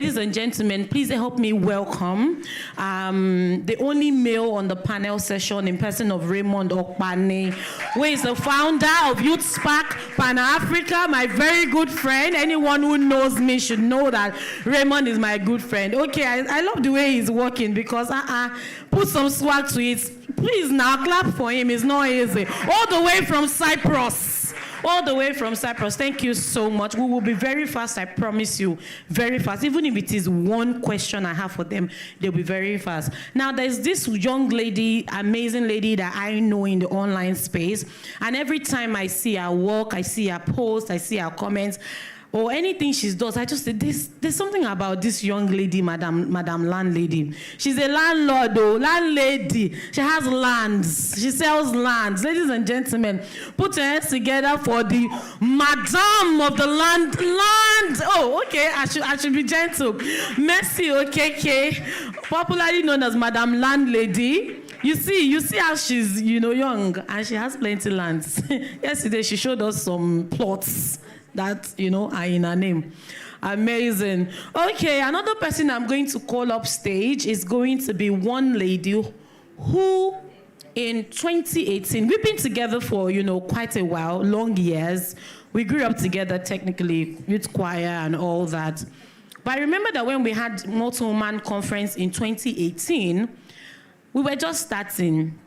Ladies and gentlemen, please help me welcome the only male on the panel session in person of Raymond Okpane, who is the founder of Youth Spark Pan-Africa, my very good friend. Anyone who knows me should know that Raymond is my good friend. Okay, I love the way he's working because put some swag to it. Please now clap for him. It's not easy. All the way from Cyprus. All the way from Cyprus. Thank you so much. We will be very fast, I promise you. Very fast. Even if it is one question I have for them, they'll be very fast. Now, there's this young lady, amazing lady that I know in the online space. And every time I see her work, I see her post, I see her comments, or anything she does, I just say, there's something about this young lady, Madam Landlady. She's a landlord, though, landlady. She has lands. She sells lands. Ladies and gentlemen, put your hands together for the Madam of the land. Oh, okay, I should be gentle. Merci, okay, popularly known as Madam Landlady. You see how she's, young, and she has plenty lands. Yesterday, she showed us some plots that, are in her name. Amazing. Okay, another person I'm going to call up stage is going to be one lady who, in 2018, we've been together for, quite a while, long years. We grew up together, technically, youth choir and all that. But I remember that when we had Multiwoman conference in 2018, we were just starting.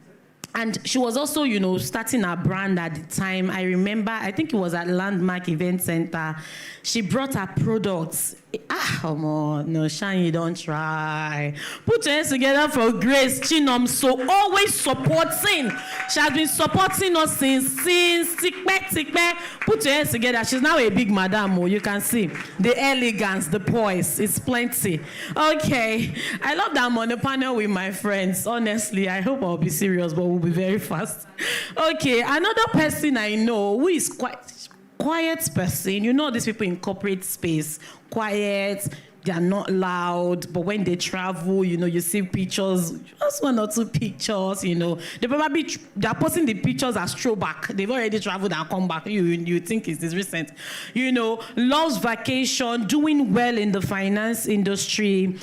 And she was also, starting her brand at the time. I remember, I think it was at Landmark Event Center. She brought her products. Come on, no, Shani, don't try. Put your hands together for Grace Chinom. So always supporting. She has been supporting us since Tikpe. Put your hands together. She's now a big madam. You can see the elegance, the poise. It's plenty. Okay, I love that I'm on the panel with my friends. Honestly, I hope I'll be serious, but we'll be very fast. Okay, another person I know who is quiet person. These people in corporate space, quiet, they are not loud, but when they travel, you see pictures, just one or two pictures, they're posting the pictures as throwback. They've already traveled and come back. You think it's this recent. Loves vacation, doing well in the finance industry,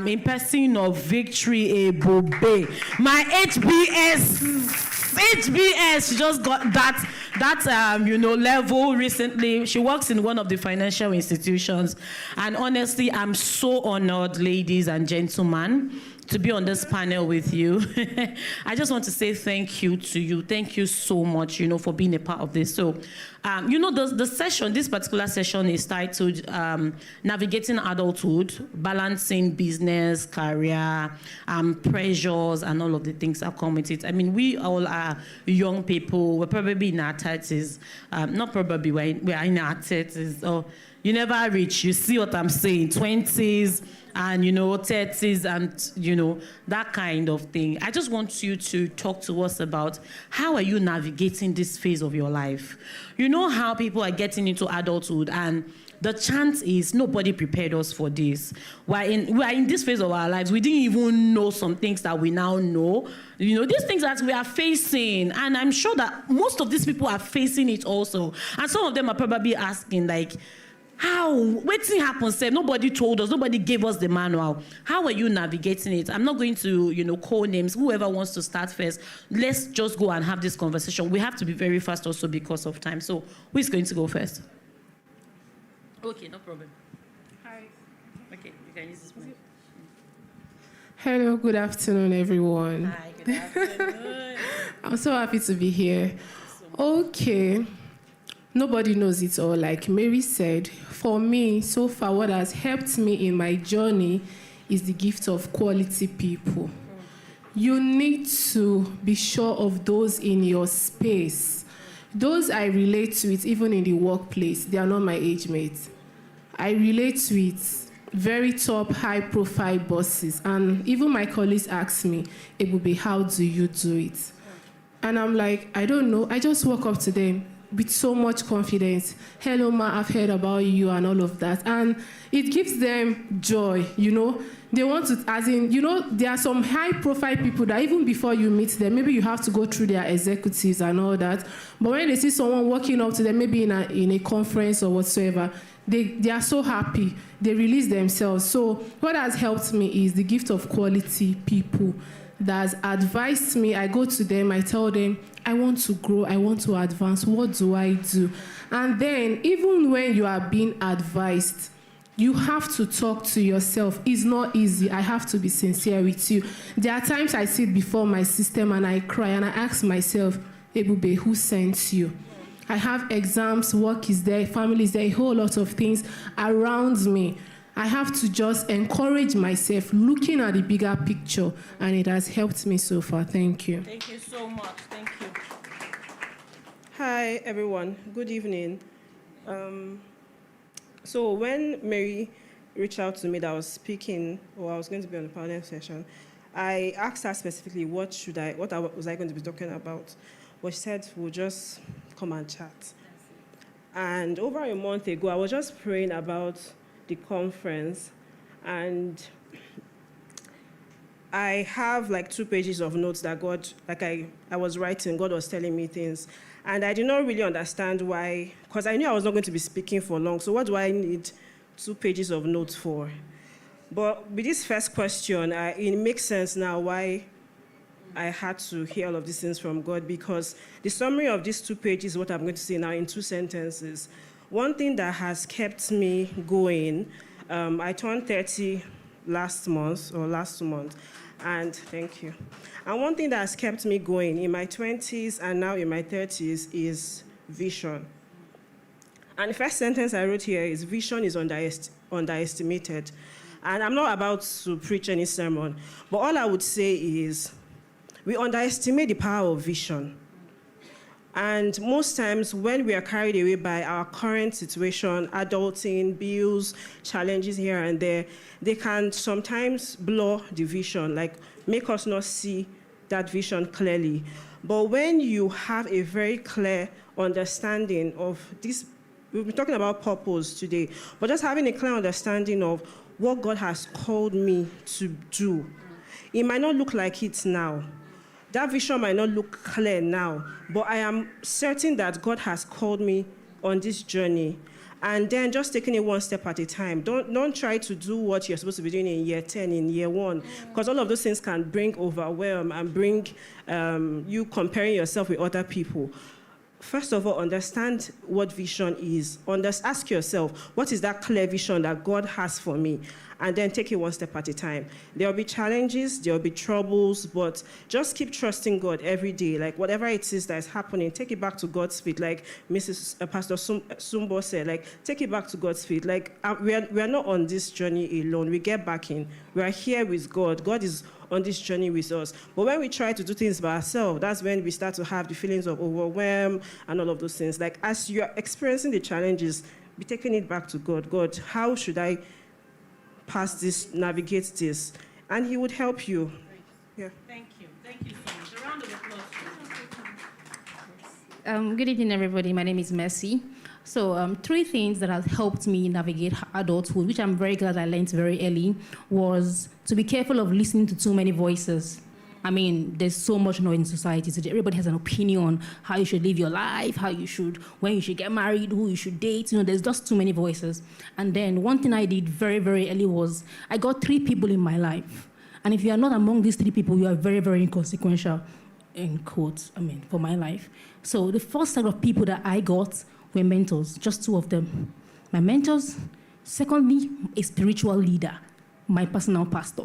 in person of Victory Ebobe. My HBS, she just got that level recently. She works in one of the financial institutions. And honestly, I'm so honored, ladies and gentlemen, to be on this panel with you. I just want to say thank you to you. Thank you so much, for being a part of this. So, this particular session is titled Navigating Adulthood, Balancing Business, Career, Pressures, and all of the things that come with it. I mean, we all are young people. We're probably in our 30s. Not probably, we're in our 30s. So you never reach, you see what I'm saying, 20s, and 30s, and that kind of thing. I just want you to talk to us about how are you navigating this phase of your life. How people are getting into adulthood, and the chance is nobody prepared us for this. We are in this phase of our lives. We didn't even know some things that we now know. These things that we are facing, and I'm sure that most of these people are facing it also. And some of them are probably asking, like, how? Waiting happens, said nobody told us, nobody gave us the manual. How are you navigating it? I'm not going to, call names. Whoever wants to start first, let's just go and have this conversation. We have to be very fast also because of time. So who is going to go first? Okay, no problem. Hi. Okay, you can use this one. Hello, good afternoon, everyone. Hi, good afternoon. I'm so happy to be here. Okay. Nobody knows it all. Like Mary said, for me, so far, what has helped me in my journey is the gift of quality people. You need to be sure of those in your space. Those I relate to it, even in the workplace, they are not my age mates. I relate to it very top, high-profile bosses. And even my colleagues ask me, Ebube, how do you do it? And I'm like, I don't know. I just walk up to them with so much confidence. Hello, ma, I've heard about you and all of that. And it gives them joy, They want to, there are some high-profile people that even before you meet them, maybe you have to go through their executives and all that. But when they see someone walking up to them, maybe in a conference or whatsoever, they are so happy. They release themselves. So what has helped me is the gift of quality people that has advised me. I go to them, I tell them, I want to grow, I want to advance. What do I do? And then even when you are being advised, you have to talk to yourself. It's not easy. I have to be sincere with you. There are times I sit before my system and I cry and I ask myself, Ebube, who sent you? I have exams, work is there, family is there, a whole lot of things around me. I have to just encourage myself, looking at the bigger picture, and it has helped me so far. Thank you. Thank you so much. Thank you. Hi, everyone. Good evening. So when Mary reached out to me that I was speaking, or I was going to be on the panel session, I asked her specifically what was I going to be talking about. But she said we'll just come and chat. And over a month ago, I was just praying about the conference, and I have like 2 pages of notes that God, I was writing, God was telling me things. And I did not really understand why, because I knew I was not going to be speaking for long. So what do I need 2 pages of notes for? But with this first question, it makes sense now why I had to hear all of these things from God, because the summary of these 2 pages is what I'm going to say now in 2 sentences. One thing that has kept me going, I turned 30 last month, and thank you. And one thing that has kept me going in my 20s and now in my 30s is vision. And the first sentence I wrote here is, vision is underestimated. And I'm not about to preach any sermon, but all I would say is, we underestimate the power of vision. And most times when we are carried away by our current situation, adulting, bills, challenges here and there, they can sometimes blur the vision, like make us not see that vision clearly. But when you have a very clear understanding of this, we'll be talking about purpose today, but just having a clear understanding of what God has called me to do. It might not look like it now. That vision might not look clear now, but I am certain that God has called me on this journey. And then just taking it one step at a time. Don't try to do what you're supposed to be doing in year 10, in year 1, because all of those things can bring overwhelm and bring you comparing yourself with other people. First of all, understand what vision is. Ask yourself, what is that clear vision that God has for me? And then take it one step at a time. There will be challenges, there will be troubles, but just keep trusting God every day. Like whatever it is that is happening, take it back to God's feet. Like Pastor Sumbo said, like take it back to God's feet. Like we are not on this journey alone. We get back in. We are here with God. God is on this journey with us. But when we try to do things by ourselves, that's when we start to have the feelings of overwhelm and all of those things. Like as you are experiencing the challenges, be taking it back to God. God, how should I pass this, navigate this? And he would help you. Yeah. Thank you. Thank you so much. A round of applause. Good evening, everybody. My name is Mercy. So 3 things that have helped me navigate adulthood, which I'm very glad I learned very early, was to be careful of listening to too many voices. I mean, there's so much noise in society today. Everybody has an opinion on how you should live your life, when you should get married, who you should date. There's just too many voices. And then one thing I did very, very early was I got 3 people in my life. And if you are not among these 3 people, you are very, very inconsequential, in quotes, for my life. So the first set of people that I got were mentors, just 2 of them. My mentors. Secondly, a spiritual leader, my personal pastor.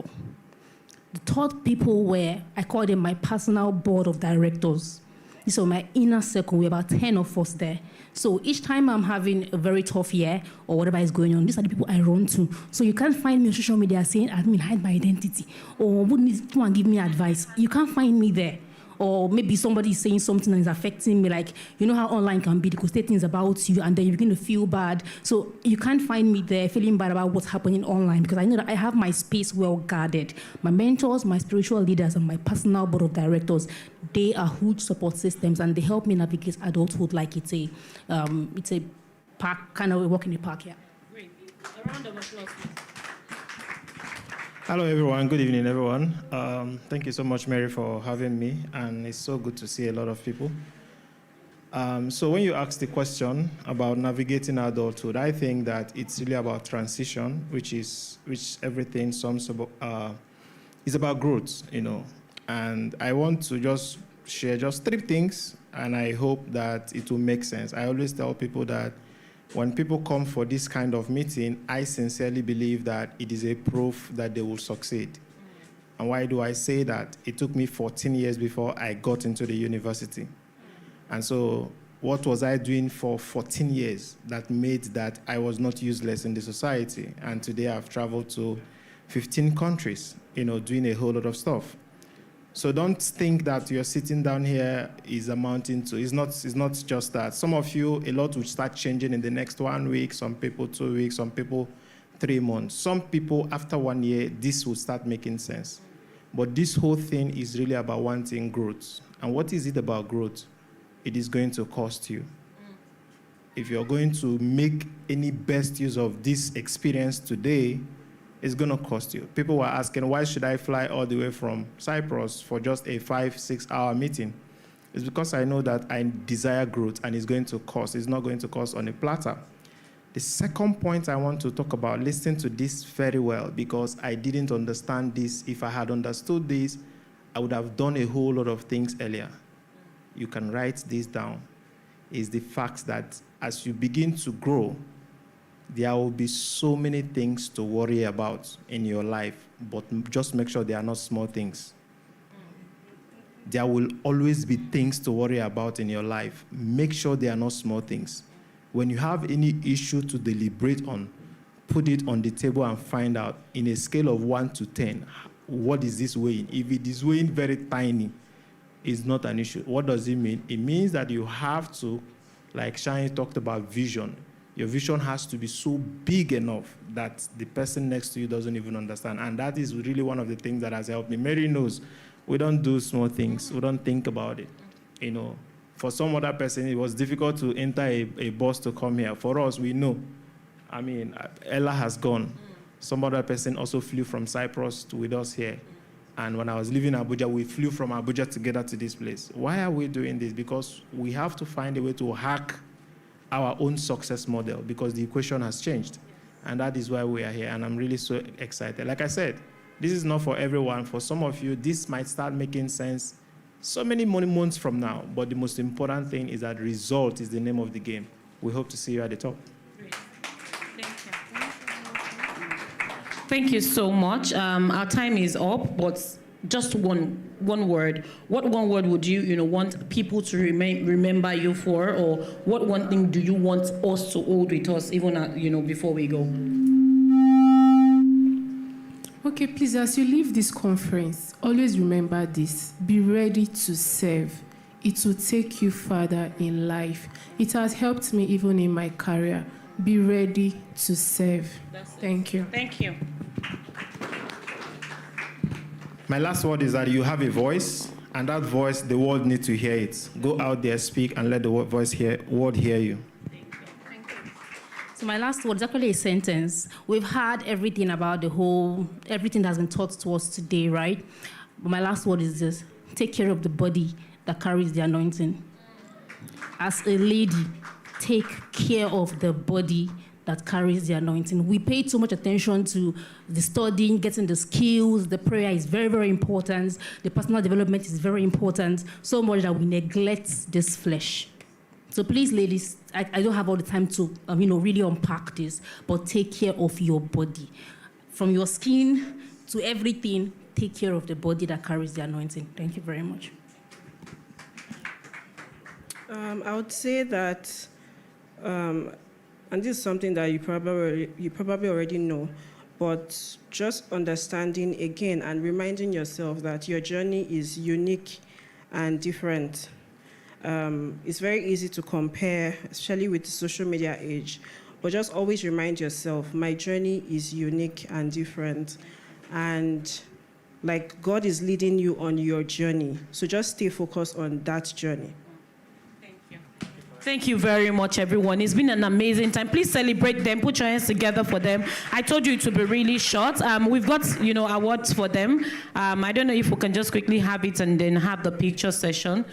The 3rd people were, I call them my personal board of directors. These are my inner circle. We're about 10 of us there. So each time I'm having a very tough year or whatever is going on, these are the people I run to. So you can't find me on social media saying, admin, hide my identity, or wouldn't come and give me advice. You can't find me there. Or maybe somebody is saying something that is affecting me, like, you know how online can be, they could say things about you and then you begin to feel bad. So you can't find me there feeling bad about what's happening online, because I know that I have my space well guarded. My mentors, my spiritual leaders, and my personal board of directors, they are huge support systems, and they help me navigate adulthood like it's a park, kind of a walk in the park, yeah. Great. A round of applause, please. Hello, everyone. Good evening, everyone. Thank you so much, Mary, for having me, and it's so good to see a lot of people. So when you ask the question about navigating adulthood, I think that it's really about transition, which everything sums about, is about growth, And I want to just share just 3 things, and I hope that it will make sense. I always tell people that when people come for this kind of meeting, I sincerely believe that it is a proof that they will succeed. And why do I say that? It took me 14 years before I got into the university. And so what was I doing for 14 years that made that I was not useless in the society? And today I've traveled to 15 countries, doing a whole lot of stuff. So don't think that you're sitting down here is amounting to, it's not just that. Some of you, a lot will start changing in the next 1 week, some people 2 weeks, some people 3 months. Some people, after 1 year, this will start making sense. But this whole thing is really about wanting growth. And what is it about growth? It is going to cost you. If you're going to make any best use of this experience today, it's going to cost you. People were asking, why should I fly all the way from Cyprus for just a 5-6 hour meeting? It's because I know that I desire growth and it's going to cost. It's not going to cost on a platter. The second point I want to talk about, listen to this very well, because I didn't understand this. If I had understood this, I would have done a whole lot of things earlier. You can write this down, is the fact that as you begin to grow, there will be so many things to worry about in your life, but just make sure they are not small things. There will always be things to worry about in your life. Make sure they are not small things. When you have any issue to deliberate on, put it on the table and find out, in a scale of 1 to 10, what is this weighing? If it is weighing very tiny, it's not an issue. What does it mean? It means that you have to, like Shani talked about vision, your vision has to be so big enough that the person next to you doesn't even understand. And that is really one of the things that has helped me. Mary knows we don't do small things. We don't think about it. For some other person, it was difficult to enter a bus to come here. For us, we know. I mean, Ella has gone. Some other person also flew from Cyprus with us here. And when I was living in Abuja, we flew from Abuja together to this place. Why are we doing this? Because we have to find a way to hack our own success model, because the equation has changed. And that is why we are here. And I'm really so excited. Like I said, this is not for everyone. For some of you, this might start making sense so many months from now. But the most important thing is that result is the name of the game. We hope to see you at the top. Thank you so much. Our time is up, but just one word. What one word would you want people to remember you for, or what one thing do you want us to hold with us even before we go? Okay, please, as you leave this conference, always remember this. Be ready to serve. It will take you further in life. It has helped me even in my career. Be ready to serve. Thank you. Thank you. My last word is that you have a voice, and that voice, the world needs to hear it. Go out there, speak, and let the world hear you. Thank you. So my last word is actually a sentence. We've heard everything about everything that's been taught to us today, right? But my last word is this: take care of the body that carries the anointing. As a lady, take care of the body that carries the anointing. We pay too much attention to the studying, getting the skills. The prayer is very, very important. The personal development is very important, so much that we neglect this flesh. So please, ladies, I don't have all the time to really unpack this, but take care of your body. From your skin to everything, take care of the body that carries the anointing. Thank you very much. I would say that, and this is something that you probably already know, but just understanding again and reminding yourself that your journey is unique and different. It's very easy to compare, especially with the social media age, but just always remind yourself, my journey is unique and different. And like God is leading you on your journey. So just stay focused on that journey. Thank you very much, everyone. It's been an amazing time. Please celebrate them. Put your hands together for them. I told you it would be really short. We've got, awards for them. I don't know if we can just quickly have it and then have the picture session.